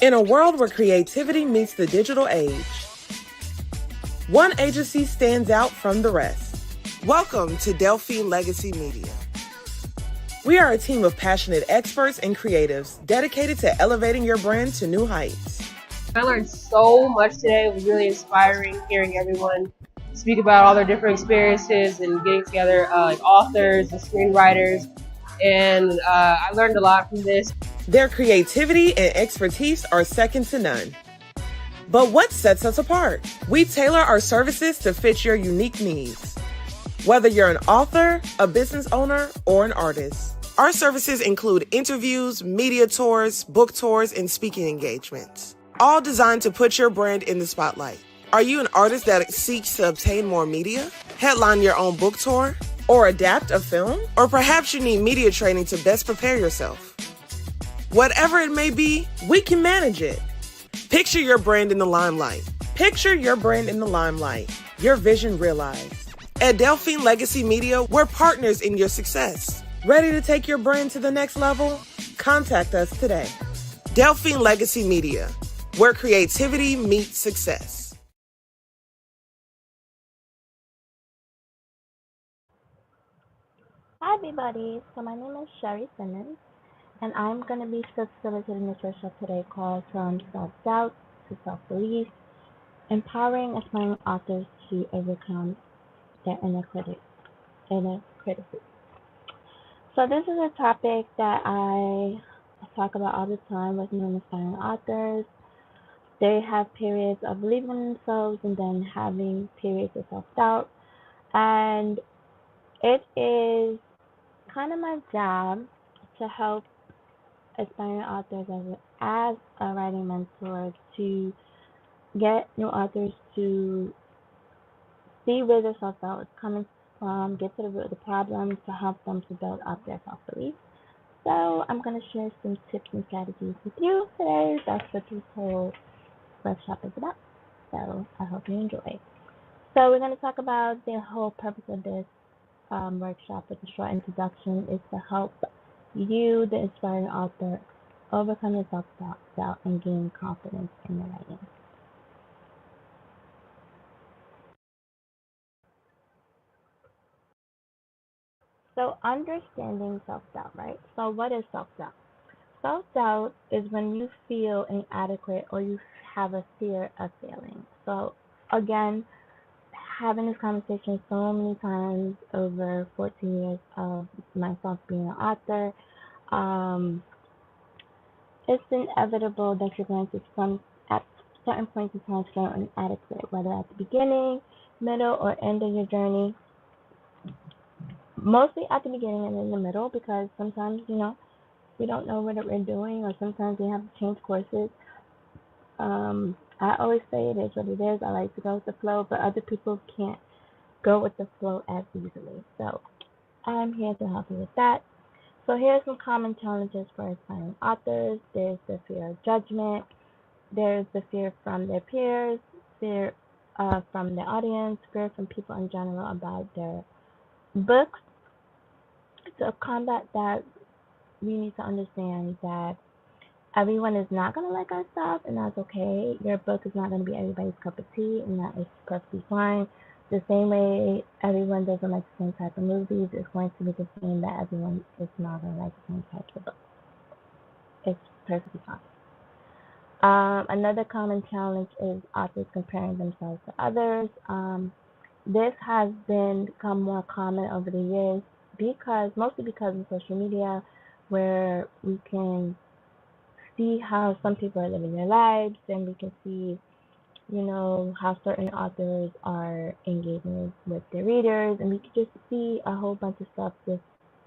In a world where creativity meets the digital age, one agency stands out from the rest. Welcome to Delphine Legacy Media. We are a team of passionate experts and creatives dedicated to elevating your brand to new heights. I learned so much today. It was really inspiring hearing everyone speak about all their different experiences and getting together like authors and screenwriters. And I learned a lot from this. Their creativity and expertise are second to none. But what sets us apart? We tailor our services to fit your unique needs. Whether you're an author, a business owner, or an artist, our services include interviews, media tours, book tours, and speaking engagements, all designed to put your brand in the spotlight. Are you an artist that seeks to obtain more media, headline your own book tour, or adapt a film? Or perhaps you need media training to best prepare yourself? Whatever it may be, we can manage it. Picture your brand in the limelight. Picture your brand in the limelight. Your vision realized. At Delphine Legacy Media, we're partners in your success. Ready to take your brand to the next level? Contact us today. Delphine Legacy Media, where creativity meets success. Hi everybody, so my name is Sheri Simmons, and I'm going to be facilitating this workshop today called From Self-Doubt to Self-Belief, Empowering Aspiring Authors to Overcome their inner critics. So this is a topic that I talk about all the time with my aspiring authors. They have periods of believing in themselves and then having periods of self-doubt, and it is kind of my job to help aspiring authors as a writing mentor to get new authors to see where their self doubt is coming from, get to the root of the problem to help them to build up their self belief. So I'm going to share some tips and strategies with you today. That's what this whole workshop is about. So I hope you enjoy. So we're going to talk about the whole purpose of this workshop with a short introduction is to help you, the inspiring author, overcome your self-doubt and gain confidence in your writing. So understanding self-doubt, right? So what is self-doubt? Self-doubt is when you feel inadequate or you have a fear of failing. So again, having this conversation so many times over 14 years of myself being an author, um, it's inevitable that you're going to at certain points in time feel inadequate, whether at the beginning, middle, or end of your journey. Mostly at the beginning and in the middle, because sometimes we don't know what we're doing, or sometimes we have to change courses. I always say it is what it is. I like to go with the flow, but other people can't go with the flow as easily. So I'm here to help you with that. So here are some common challenges for aspiring authors. There's the fear of judgment. There's the fear from their peers, fear from the audience, fear from people in general about their books. To combat that, we need to understand that everyone is not going to like our stuff, and that's okay. Your book is not going to be everybody's cup of tea, and that is perfectly fine. The same way everyone doesn't like the same type of movies, it's going to be the same that everyone is not going to like the same type of books. It's perfectly fine. Another common challenge is authors comparing themselves to others. This has become more common over the years mostly because of social media, where we can see how some people are living their lives, and we can see, how certain authors are engaging with their readers, and we can just see a whole bunch of stuff just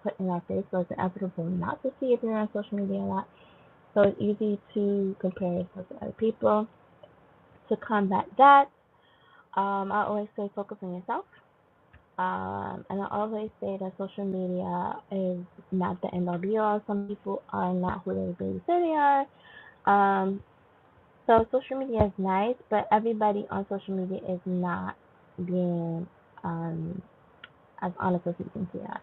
put in our face. So it's inevitable not to see if you're on social media a lot. So it's easy to compare yourself to other people. To combat that, I always say focus on yourself. And I always say that social media is not the end all be all. Some people are not who they really say they are. Um, so social media is nice, but everybody on social media is not being as honest as you think they are.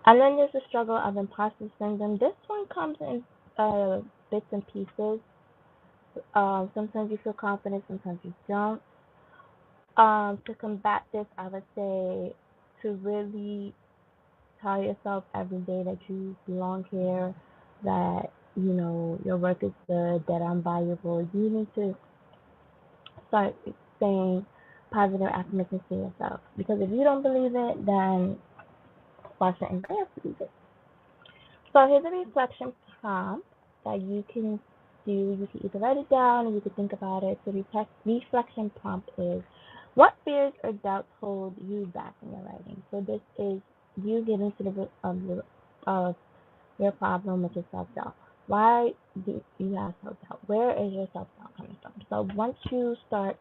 And then there's the struggle of imposter syndrome. This one comes in bits and pieces. Sometimes you feel confident, sometimes you don't. To combat this, I would say to really tell yourself every day that you belong here, that your work is good, that I'm valuable. You need to start saying positive affirmations to yourself, because if you don't believe it, then why should anybody else believe it? So here's a reflection prompt that you can do. You can either write it down or you can think about it. The reflection prompt is, what fears or doubts hold you back in your writing? So this is you getting to the root of your problem, which is self-doubt. Why do you have self-doubt? Where is your self-doubt coming from? So once you start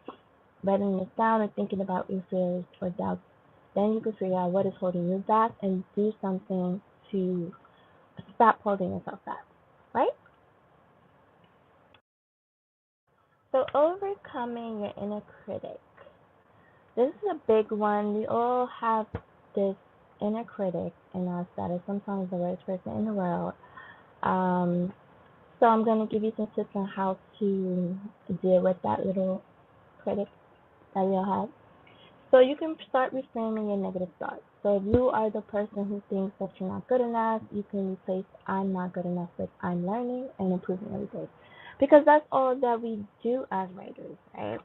writing this down and thinking about your fears or doubts, then you can figure out what is holding you back and do something to stop holding yourself back, right? So overcoming your inner critic. This is a big one. We all have this inner critic in us that is sometimes the worst person in the world. Um, so I'm going to give you some tips on how to deal with that little critic that we all have. So you can start reframing your negative thoughts. So if you are the person who thinks that you're not good enough, you can replace I'm not good enough with I'm learning and improving every day. Because that's all that we do as writers, right?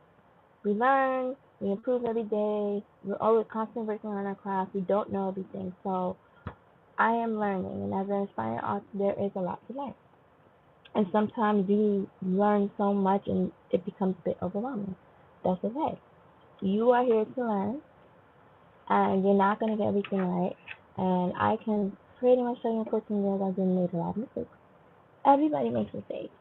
We learn, we improve every day, we're always constantly working on our craft, we don't know everything. So I am learning, and as an aspiring author, there is a lot to learn. And sometimes you learn so much and it becomes a bit overwhelming. That's okay. You are here to learn, and you're not going to get everything right. And I can pretty much tell you in 14 years I've been made a lot of mistakes. Everybody makes mistakes.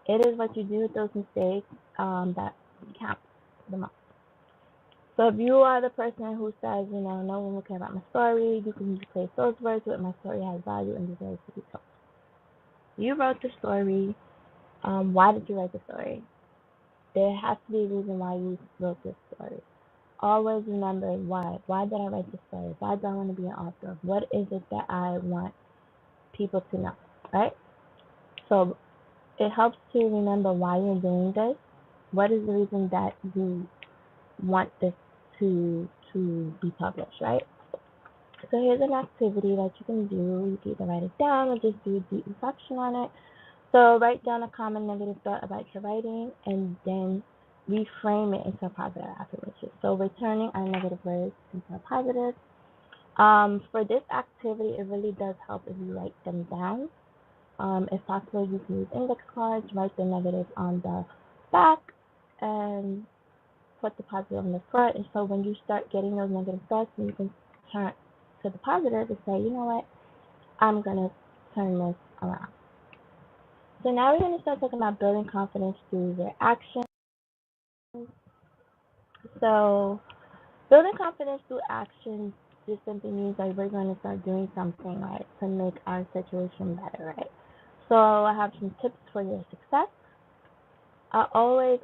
It is what you do with those mistakes that counts the most. So if you are the person who says, no one will care about my story, you can replace those words with my story has value and deserves to be told. You wrote the story. Why did you write the story? There has to be a reason why you wrote this story. Always remember why. Why did I write this story? Why do I want to be an author? What is it that I want people to know, right? So it helps to remember why you're doing this. What is the reason that you want this to be published, right? So here's an activity that you can do. You can either write it down or just do a deep reflection on it. So write down a common negative thought about your writing and then reframe it into a positive affirmation. So we're turning our negative words into a positive. For this activity, it really does help if you write them down. If possible, you can use index cards, write the negative on the back, and put the positive on the front. And so when you start getting those negative thoughts, you can turn to the positive and say, you know what, I'm going to turn this around. So now we're going to start talking about building confidence through your actions. So building confidence through action just simply means like we're going to start doing something, right, to make our situation better, right? So I have some tips for your success. I always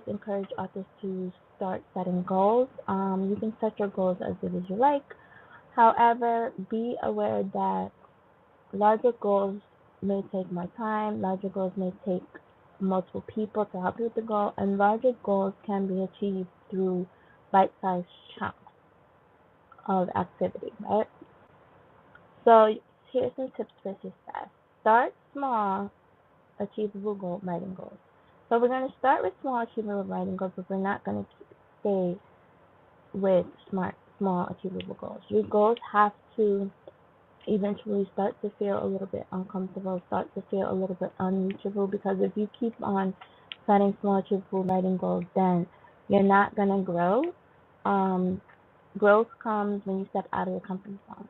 encourage authors to start setting goals. You can set your goals as big as you like. However, be aware that larger goals may take more time, larger goals may take multiple people to help you with the goal, and larger goals can be achieved through bite-sized chunks of activity, right? So here's some tips for success. Start small, achievable goal writing goals. So we're going to start with small achievable writing goals, but we're not going to stay with small achievable goals. Your goals have to eventually start to feel a little bit uncomfortable, start to feel a little bit unreachable, because if you keep on setting small achievable writing goals, then you're not going to grow. Growth comes when you step out of your comfort zone.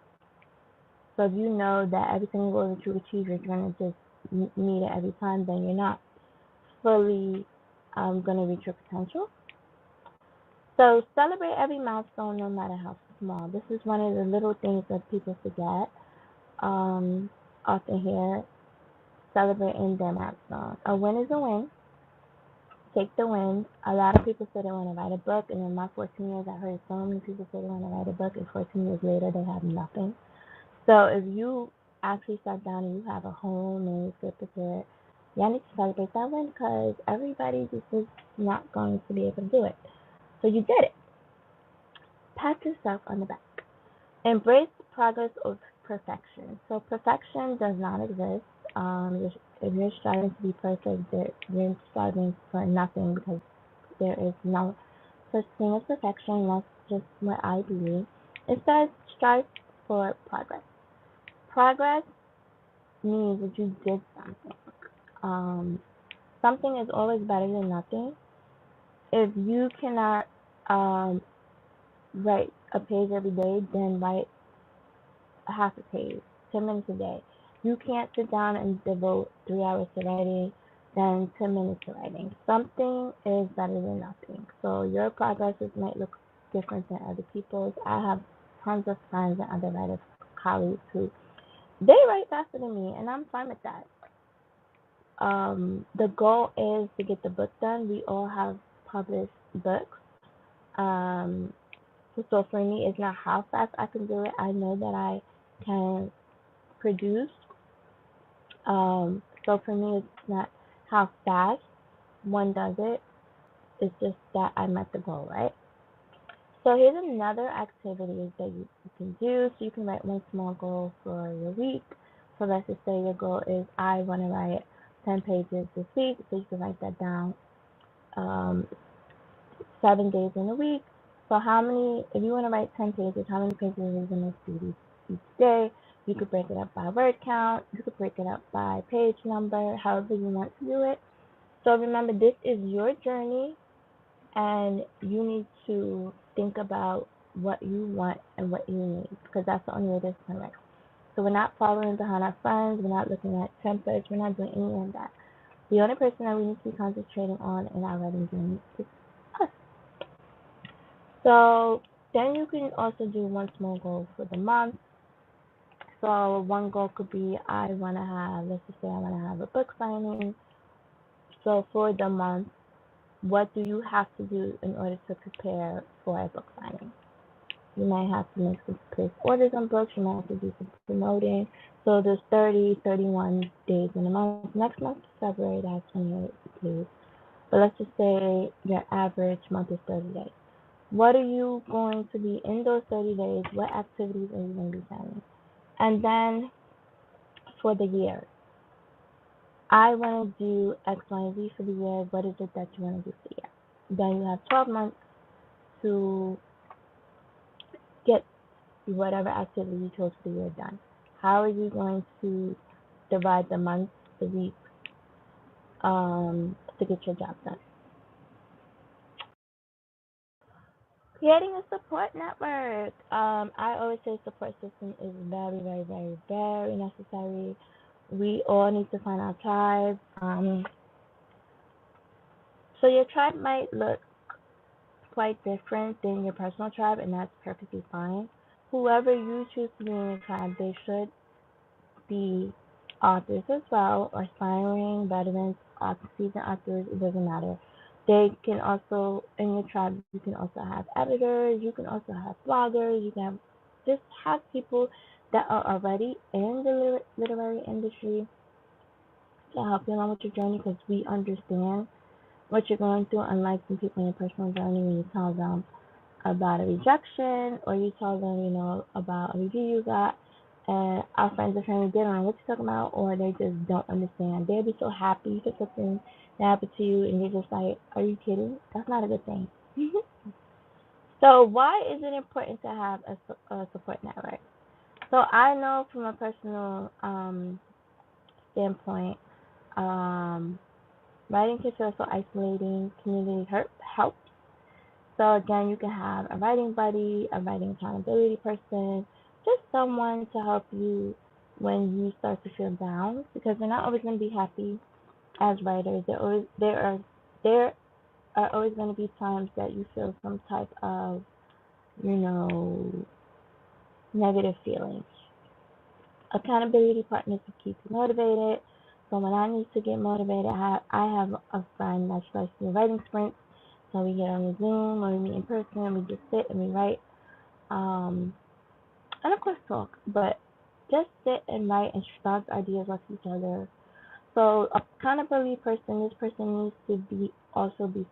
So if you know that every single goal that you achieve, you're going to just meet it every time, then you're not fully going to reach your potential. So celebrate every milestone, no matter how small. This is one of the little things that people forget. Often here, celebrating their milestone. A win is a win. Take the win. A lot of people say they want to write a book, and in my 14 years, I heard so many people say they want to write a book, and 14 years later, they have nothing. So if you actually sat down and you have a home and you feel prepared, Y'all need to celebrate that win because everybody just was not going to be able to do it. So you did it. Pat yourself on the back. Embrace progress over perfection. So perfection does not exist. If you're striving to be perfect, you're striving for nothing because there is no such thing as perfection. That's just what I believe. Instead, strive for progress. Progress means that you did something. Um, Something is always better than nothing. If you cannot um, write a page every day, then write a half a page, 10 minutes a day. You can't sit down and devote 3 hours to writing, then 10 minutes to writing. Something is better than nothing. So your progresses might look different than other people's. I have tons of friends and other writers, colleagues who they write faster than me, and I'm fine with that. The goal is to get the book done. We all have published books. Um, so for me, it's not how fast I can do it. I know that I can produce. So for me, it's not how fast one does it. It's just that I met the goal, right? So here's another activity that you can do. So you can write one small goal for your week. So let's just say your goal is I want to write 10 pages this week. So you can write that down. Um, 7 days in a week. So how many, if you want to write 10 pages, how many pages are you going to do each day? You could break it up by word count. You could break it up by page number, however you want to do it. So remember, this is your journey, and you need to think about what you want and what you need, because that's the only way this can work. So we're not following behind our friends. We're not looking at templates. We're not doing any of that. The only person that we need to be concentrating on in our writing journey is us. So then you can also do one small goal for the month. So one goal could be I want to have, let's just say I want to have a book signing. So for the month, what do you have to do in order to prepare for a book signing? You might have to make some place orders on books. You might have to do some promoting. So there's 30, 31 days in a month. Next month, February, that's 28 days. But let's just say your average month is 30 days. What are you going to be in those 30 days? What activities are you going to be planning? And then for the year, I want to do X, Y, and Z for the year. What is it that you want to do for the year? Then you have 12 months to get whatever activity you chose for the year done. How are you going to divide the months, the weeks, to get your job done? Creating a support network. I always say support system is very, very, very, very necessary. We all need to find our tribe. So your tribe might look quite different than your personal tribe, and that's perfectly fine. Whoever you choose to be in your tribe, they should be authors as well, or aspiring veterans, seasoned authors. It doesn't matter. They can also in your tribe. You can also have editors. You can also have bloggers. You can have just have people that are already in the literary industry to help you along with your journey because we understand what you're going through, unlike some people in your personal journey when you tell them about a rejection or you tell them, about a review you got and our friends or family they don't know what you're talking about or they just don't understand. They'll be so happy for something that happened to you and you're just like, are you kidding? That's not a good thing. So why is it important to have a support network? So I know from a personal standpoint, um, writing can feel so isolating. Community helps. So again, you can have a writing buddy, a writing accountability person, just someone to help you when you start to feel down because we're not always going to be happy as writers. There are always going to be times that you feel some type of, you know, negative feelings. Accountability partners to keep you motivated. So when I need to get motivated, I have a friend that she likes to do writing sprints. So we get on the Zoom or we meet in person. We just sit and we write. Um, and of course talk, but just sit and write and bounce ideas off each other. So accountability person, this person needs to be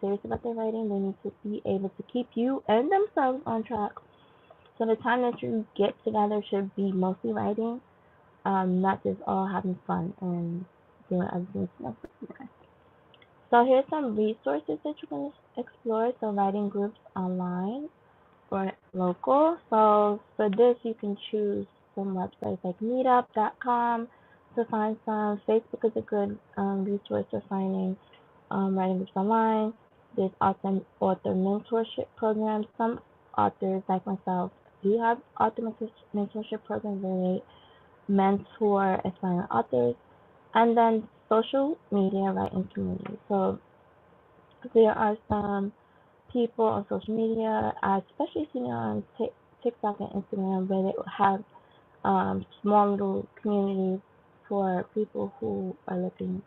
serious about their writing. They need to be able to keep you and themselves on track. So the time that you get together should be mostly writing, not just all having fun and doing other things. So here's some resources that you can explore. So writing groups online or local. So for this, you can choose some websites like meetup.com to find some. Facebook is a good resource for finding writing groups online. There's author mentorship programs. Some authors, like myself, do have author mentorship programs where they mentor aspiring authors. And then social media writing community. So there are some people on social media, especially seen on TikTok and Instagram, where they have small little communities for people who are looking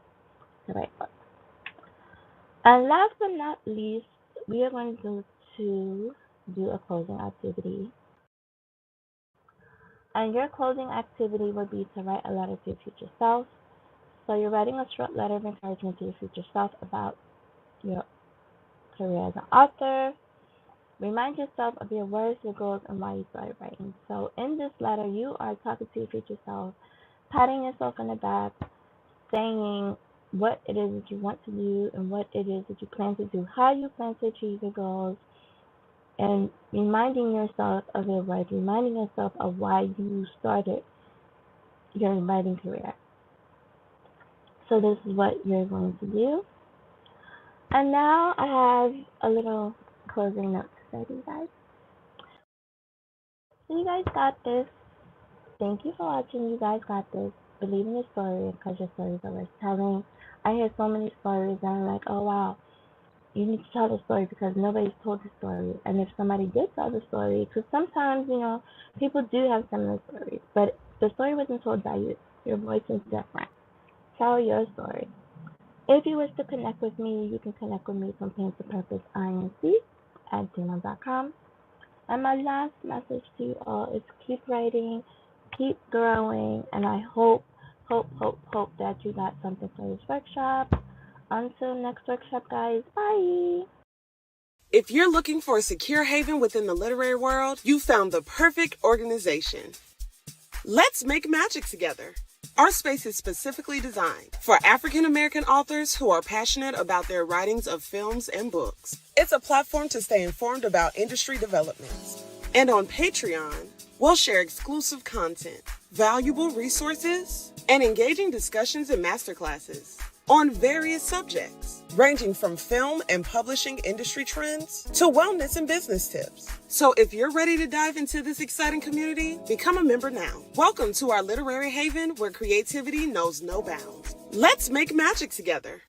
to write books. And last but not least, we are going to do a closing activity. And your closing activity would be to write a letter to your future self. So you're writing a short letter of encouragement to your future self about your career as an author. Remind yourself of your words, your goals, and why you started writing. So in this letter, you are talking to your future self, patting yourself on the back, saying what it is that you want to do and what it is that you plan to do, how you plan to achieve your goals, and reminding yourself of your work, reminding yourself of why you started your writing career. So this is what you're going to do. And now I have a little closing note to say to you guys. So you guys got this. Thank you for watching. You guys got this. Believe in your story because your stories are worth telling. I hear so many stories and I'm like, oh wow, you need to tell the story because nobody's told the story. And if somebody did tell the story, because sometimes, people do have similar stories, but the story wasn't told by you. Your voice is different. Tell your story. If you wish to connect with me, you can connect with me from Pain to Purpose INC at gmail.com. And my last message to you all is keep writing, keep growing, and I hope that you got something for this workshop. Until next workshop, guys, bye! If you're looking for a secure haven within the literary world, you found the perfect organization. Let's make magic together. Our space is specifically designed for African American authors who are passionate about their writings of films and books. It's a platform to stay informed about industry developments. And on Patreon, we'll share exclusive content, valuable resources, and engaging discussions and masterclasses on various subjects, ranging from film and publishing industry trends to wellness and business tips. So if you're ready to dive into this exciting community, become a member now. Welcome to our literary haven where creativity knows no bounds. Let's make magic together.